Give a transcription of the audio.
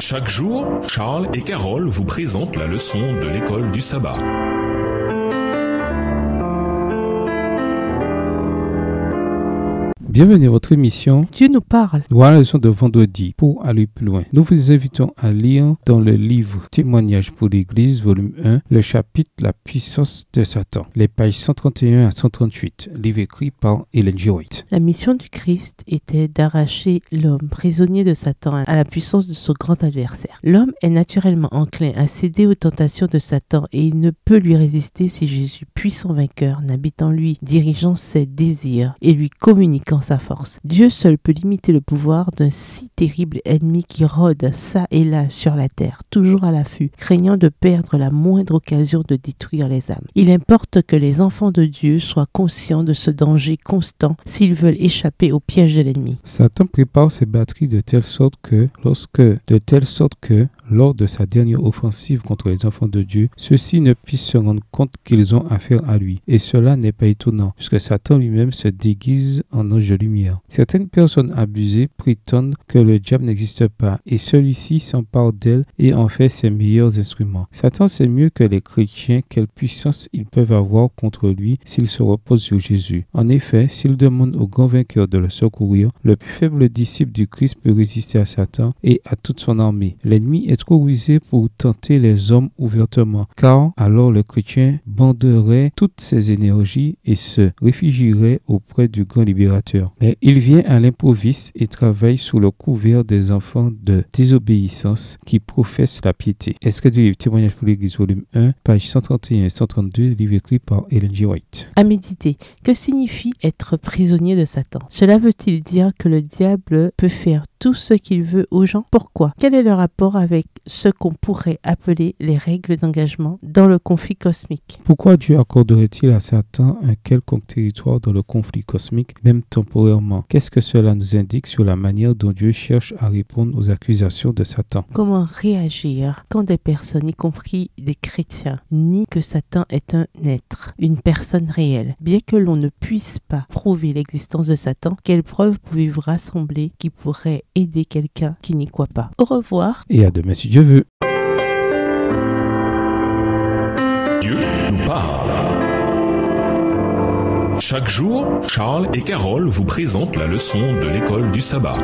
Chaque jour, Charles et Carole vous présentent la leçon de l'école du sabbat. Bienvenue à votre émission Dieu nous parle. Voilà la leçon de vendredi. Pour aller plus loin, nous vous invitons à lire dans le livre Témoignages pour l'Église, volume 1, le chapitre La puissance de Satan, les pages 131 à 138, livre écrit par Ellen G. White. La mission du Christ était d'arracher l'homme prisonnier de Satan à la puissance de son grand adversaire. L'homme est naturellement enclin à céder aux tentations de Satan et il ne peut lui résister si Jésus, puissant vainqueur, n'habite en lui, dirigeant ses désirs et lui communiquant sa force. Dieu seul peut limiter le pouvoir d'un si terrible ennemi qui rôde çà et là sur la terre, toujours à l'affût, craignant de perdre la moindre occasion de détruire les âmes. Il importe que les enfants de Dieu soient conscients de ce danger constant s'ils veulent échapper au piège de l'ennemi. Satan prépare ses batteries de telle sorte que, lors de sa dernière offensive contre les enfants de Dieu, ceux-ci ne puissent se rendre compte qu'ils ont affaire à lui. Et cela n'est pas étonnant, puisque Satan lui-même se déguise en ange de lumière. Certaines personnes abusées prétendent que le diable n'existe pas, et celui-ci s'empare d'elle et en fait ses meilleurs instruments. Satan sait mieux que les chrétiens quelle puissance ils peuvent avoir contre lui s'ils se reposent sur Jésus. En effet, s'il demande au grand vainqueur de le secourir, le plus faible disciple du Christ peut résister à Satan et à toute son armée. L'ennemi est trop rusé pour tenter les hommes ouvertement, car alors le chrétien banderait toutes ses énergies et se réfugierait auprès du grand libérateur. Mais il vient à l'improviste et travaille sous le couvert des enfants de désobéissance qui professent la piété. Extrait du livre Témoignages pour l'Église, volume 1, pages 131 et 132, livre écrit par Ellen G. White. À méditer. Que signifie être prisonnier de Satan? Cela veut-il dire que le diable peut faire tout ce qu'il veut aux gens? Pourquoi? Quel est le rapport avec ce qu'on pourrait appeler les règles d'engagement dans le conflit cosmique? Pourquoi Dieu accorderait-il à Satan un quelconque territoire dans le conflit cosmique, même temporairement? Qu'est-ce que cela nous indique sur la manière dont Dieu cherche à répondre aux accusations de Satan? Comment réagir quand des personnes, y compris des chrétiens, nient que Satan est un être, une personne réelle? Bien que l'on ne puisse pas prouver l'existence de Satan, quelles preuves pouvez-vous rassembler qui pourraient aider quelqu'un qui n'y croit pas? Au revoir. Et à demain si Dieu veut. Dieu nous parle. Chaque jour, Charles et Carole vous présentent la leçon de l'école du sabbat.